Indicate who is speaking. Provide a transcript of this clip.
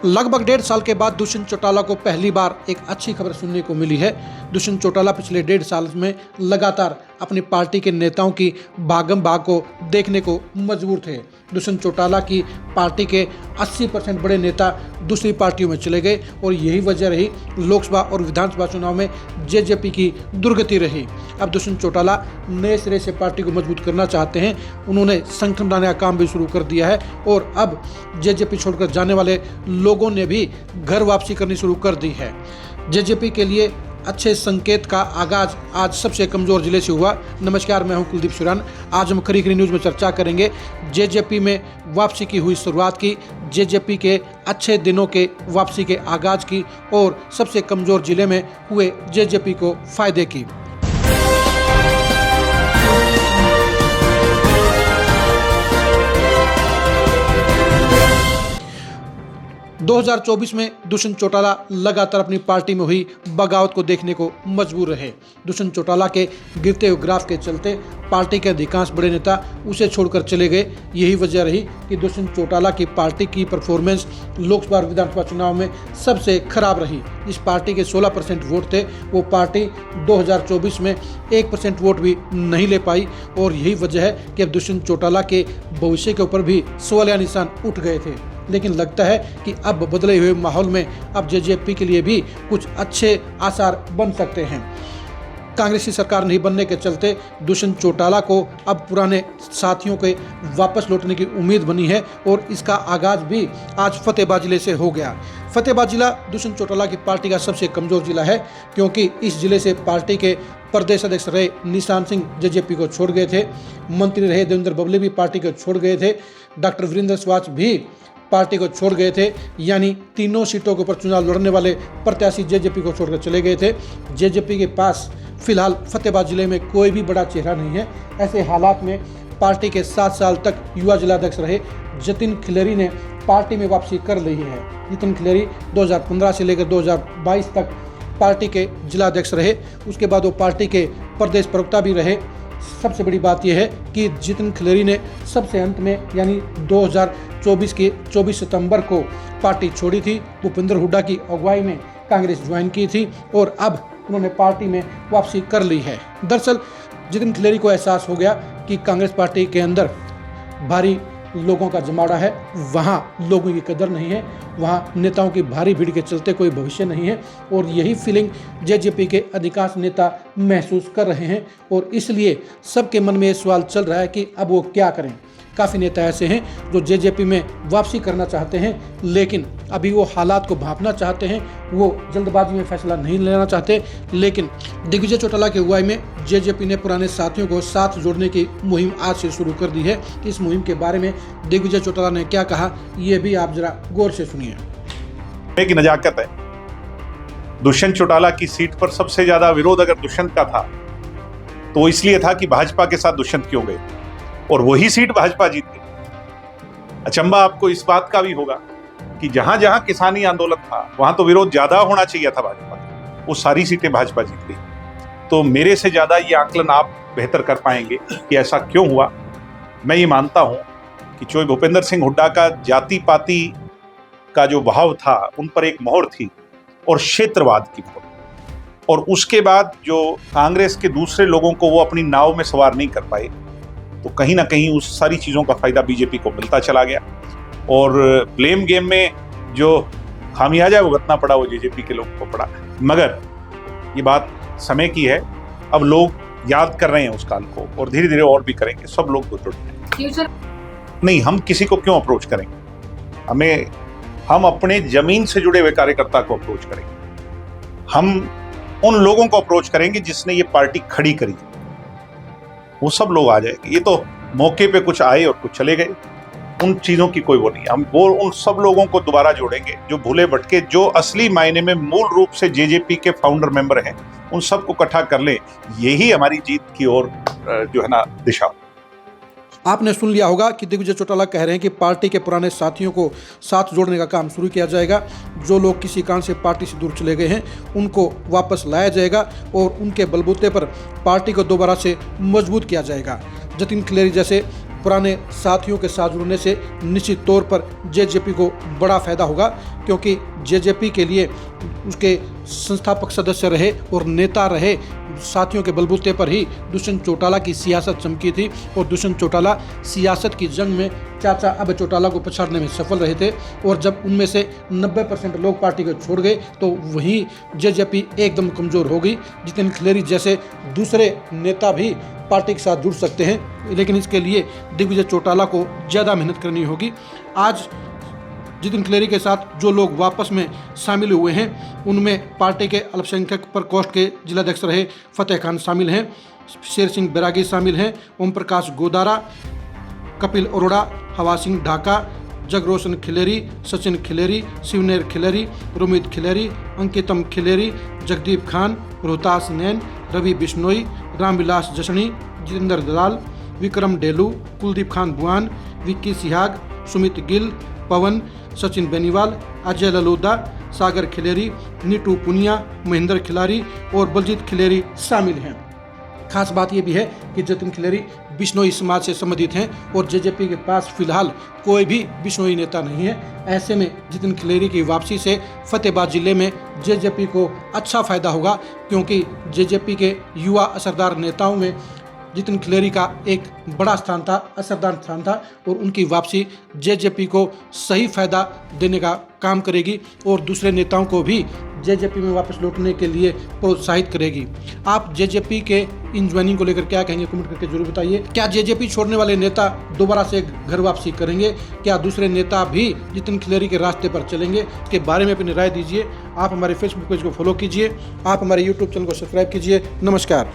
Speaker 1: लगभग 1.5 साल के बाद दुष्यंत चौटाला को पहली बार एक अच्छी खबर सुनने को मिली है। दुष्यंत चौटाला पिछले 1.5 साल में लगातार अपनी पार्टी के नेताओं की भागम भाग को देखने को मजबूर थे। दुष्यंत चौटाला की पार्टी के 80% बड़े नेता दूसरी पार्टियों में चले गए और यही वजह रही लोकसभा और विधानसभा चुनाव में जेजेपी की दुर्गति रही। अब दुष्यंत चौटाला नए सिरे से पार्टी को मजबूत करना चाहते हैं। उन्होंने संगठन बनाने का काम भी शुरू कर दिया है और अब जेजेपी छोड़कर जाने वाले लोगों ने भी घर वापसी करनी शुरू कर दी है। जेजेपी के लिए अच्छे संकेत का आगाज आज सबसे कमजोर जिले से हुआ। नमस्कार, मैं हूं कुलदीप सुरान। आज हम खरी खरी न्यूज़ में चर्चा करेंगे जेजेपी में वापसी की हुई शुरुआत की, जेजेपी के अच्छे दिनों के वापसी के आगाज की और सबसे कमजोर जिले में हुए जेजेपी को फायदे की। दो 2024 में दुष्यंत चौटाला लगातार अपनी पार्टी में हुई बगावत को देखने को मजबूर रहे। दुष्यंत चौटाला के गिरते हुए ग्राफ के चलते पार्टी के अधिकांश बड़े नेता उसे छोड़कर चले गए। यही वजह रही कि दुष्यंत चौटाला की पार्टी की परफॉर्मेंस लोकसभा और विधानसभा चुनाव में सबसे खराब रही। जिस पार्टी के 16% वोट थे वो पार्टी 2024 में 1% वोट भी नहीं ले पाई और यही वजह है कि अब दुष्यंत चौटाला के भविष्य के ऊपर भी सवालिया निशान उठ गए थे। लेकिन लगता है कि अब बदले हुए माहौल में अब जेजेपी के लिए भी कुछ अच्छे आसार बन सकते हैं। कांग्रेस की सरकार नहीं बनने के चलते दुष्यंत चौटाला को अब पुराने साथियों के वापस लौटने की उम्मीद बनी है और इसका आगाज भी आज फतेहाबाद जिले से हो गया। फतेहाबाद जिला दुष्यंत चौटाला की पार्टी का सबसे कमजोर जिला है क्योंकि इस जिले से पार्टी के प्रदेश अध्यक्ष रहे निशान सिंह जेजेपी को छोड़ गए थे। मंत्री रहे देवेंद्र बबली भी पार्टी को छोड़ गए थे। डॉक्टर वीरेंद्र स्वाच भी पार्टी को छोड़ गए थे। यानी तीनों सीटों के ऊपर चुनाव लड़ने वाले प्रत्याशी जेजेपी को छोड़कर चले गए थे। जेजेपी के पास फिलहाल फतेहाबाद जिले में कोई भी बड़ा चेहरा नहीं है। ऐसे हालात में पार्टी के 7 साल तक युवा जिलाध्यक्ष रहे जतिन खिलेरी ने पार्टी में वापसी कर ली है। जतिन खिलेरी 2015 से लेकर 2022 तक पार्टी के जिलाध्यक्ष रहे। उसके बाद वो पार्टी के प्रदेश प्रवक्ता भी रहे। सबसे बड़ी बात यह है कि जतिन खिलेरी ने सबसे अंत में यानी 2024 के 24 सितंबर को पार्टी छोड़ी थी। भूपेंद्र हुड्डा की अगुवाई में कांग्रेस ज्वाइन की थी और अब उन्होंने पार्टी में वापसी कर ली है। दरअसल जतिन खिलेरी को एहसास हो गया कि कांग्रेस पार्टी के अंदर भारी लोगों का जमावड़ा है, वहाँ लोगों की कदर नहीं है, वहाँ नेताओं की भारी भीड़ के चलते कोई भविष्य नहीं है और यही फीलिंग जेजेपी के अधिकांश नेता महसूस कर रहे हैं और इसलिए सबके मन में ये सवाल चल रहा है कि अब वो क्या करें। काफ़ी नेता ऐसे हैं जो जेजेपी में वापसी करना चाहते हैं लेकिन अभी वो हालात को भांपना चाहते हैं, वो जल्दबाजी में फैसला नहीं लेना चाहते। लेकिन दिग्विजय चौटाला की अगुवाई में जेजेपी ने पुराने साथियों को साथ जोड़ने की मुहिम आज से शुरू कर दी है। इस मुहिम के बारे में दिग्विजय चौटाला ने क्या कहा, ये भी आप जरा गौर से सुनिए।
Speaker 2: एक नजाकत है, दुष्यंत चौटाला की सीट पर सबसे ज्यादा विरोध अगर दुष्यंत का था तो इसलिए था कि भाजपा के साथ दुष्यंत क्यों गए और वही सीट भाजपा जीत गई। अचंबा आपको इस बात का भी होगा कि जहां जहां किसानी आंदोलन था वहां तो विरोध ज्यादा होना चाहिए था भाजपा का, वो सारी सीटें भाजपा जीत गई। तो मेरे से ज्यादा ये आकलन आप बेहतर कर पाएंगे कि ऐसा क्यों हुआ। मैं ये मानता हूं कि जो भूपेंद्र सिंह हुड्डा का जाति पाति का जो भाव था उन पर एक मोहर थी और क्षेत्रवाद की मोहर, और उसके बाद जो कांग्रेस के दूसरे लोगों को वो अपनी नाव में सवार नहीं कर पाए तो कहीं ना कहीं उस सारी चीज़ों का फायदा बीजेपी को मिलता चला गया और ब्लेम गेम में जो खामियाजा भुगतना पड़ा वो जेजेपी के लोगों को पड़ा। मगर ये बात समय की है, अब लोग याद कर रहे हैं उस काल को और धीरे धीरे और भी करेंगे। सब लोग तो जुड़ रहे नहीं, हम किसी को क्यों अप्रोच करेंगे, हम अपने जमीन से जुड़े हुए कार्यकर्ता को अप्रोच करेंगे। हम उन लोगों को अप्रोच करेंगे जिसने ये पार्टी खड़ी करी, वो सब लोग आ जाएंगे। ये तो मौके पे कुछ आए और कुछ चले गए, उन चीज़ों की कोई वो नहीं। हम वो उन सब लोगों को दोबारा जोड़ेंगे जो भूले भटके, जो असली मायने में मूल रूप से जेजेपी के फाउंडर मेंबर हैं, उन सबको इकट्ठा कर ले। यही हमारी जीत की ओर जो है ना दिशा।
Speaker 1: आपने सुन लिया होगा कि दिग्विजय चौटाला कह रहे हैं कि पार्टी के पुराने साथियों को साथ जोड़ने का काम शुरू किया जाएगा। जो लोग किसी कारण से पार्टी से दूर चले गए हैं उनको वापस लाया जाएगा और उनके बलबूते पर पार्टी को दोबारा से मजबूत किया जाएगा। जतिन खिलेरी जैसे पुराने साथियों के साथ जुड़ने से निश्चित तौर पर जेजेपी को बड़ा फायदा होगा, क्योंकि जेजेपी के लिए उसके संस्थापक सदस्य रहे और नेता रहे साथियों के बलबूते पर ही दुष्यंत चौटाला की सियासत चमकी थी और दुष्यंत चौटाला सियासत की जंग में चाचा अभय चौटाला को पछाड़ने में सफल रहे थे। और जब उनमें से 90% लोग पार्टी को छोड़ गए तो वहीं जेजेपी एकदम कमज़ोर हो गई। जितेंद्र खिलेरी जैसे दूसरे नेता भी पार्टी के साथ जुड़ सकते हैं, लेकिन इसके लिए दिग्विजय चौटाला को ज़्यादा मेहनत करनी होगी। आज जितेंद्र खिलेरी के साथ जो लोग वापस में शामिल हुए हैं उनमें पार्टी के अल्पसंख्यक प्रकोष्ठ के जिलाध्यक्ष रहे फतेह खान शामिल हैं, शेर सिंह बैरागी शामिल हैं, ओम प्रकाश गोदारा, कपिल अरोड़ा, हवा सिंह ढाका, जगरोशन खिलेरी, सचिन खिलेरी, शिवनेर खिलेरी, रोमित खिलेरी, अंकितम खिलेरी, जगदीप खान, रोहतास नैन, रवि बिश्नोई, रामविलास जसणी, जितेंद्र दलाल, विक्रम डेलू, कुलदीप खान बुआन, विक्की सिहाग, सुमित गिल, पवन, सचिन बेनीवाल, अजय ललोदा, सागर खिलेरी, नीटू पुनिया, महेंद्र खिलारी और बलजीत खिलेरी शामिल हैं। खास बात यह भी है कि जितेंद्र खिलेरी बिश्नोई समाज से संबंधित हैं और जेजेपी के पास फिलहाल कोई भी बिश्नोई नेता नहीं है। ऐसे में जितेंद्र खिलेरी की वापसी से फतेहाबाद जिले में जेजेपी को अच्छा फायदा होगा, क्योंकि जेजेपी के युवा असरदार नेताओं में जितेंद्र खिलेरी का एक बड़ा स्थान था, असरदार स्थान था और उनकी वापसी जेजेपी को सही फायदा देने का काम करेगी और दूसरे नेताओं को भी जेजेपी में वापस लौटने के लिए प्रोत्साहित करेगी। आप जेजेपी के इन ज्वाइनिंग को लेकर क्या कहेंगे, कमेंट करके जरूर बताइए। क्या जेजेपी छोड़ने वाले नेता दोबारा से घर वापसी करेंगे? क्या दूसरे नेता भी जितेंद्र खिलेरी के रास्ते पर चलेंगे? इसके बारे में अपनी राय दीजिए। आप हमारे फेसबुक पेज को फॉलो कीजिए, आप हमारे यूट्यूब चैनल को सब्सक्राइब कीजिए। नमस्कार।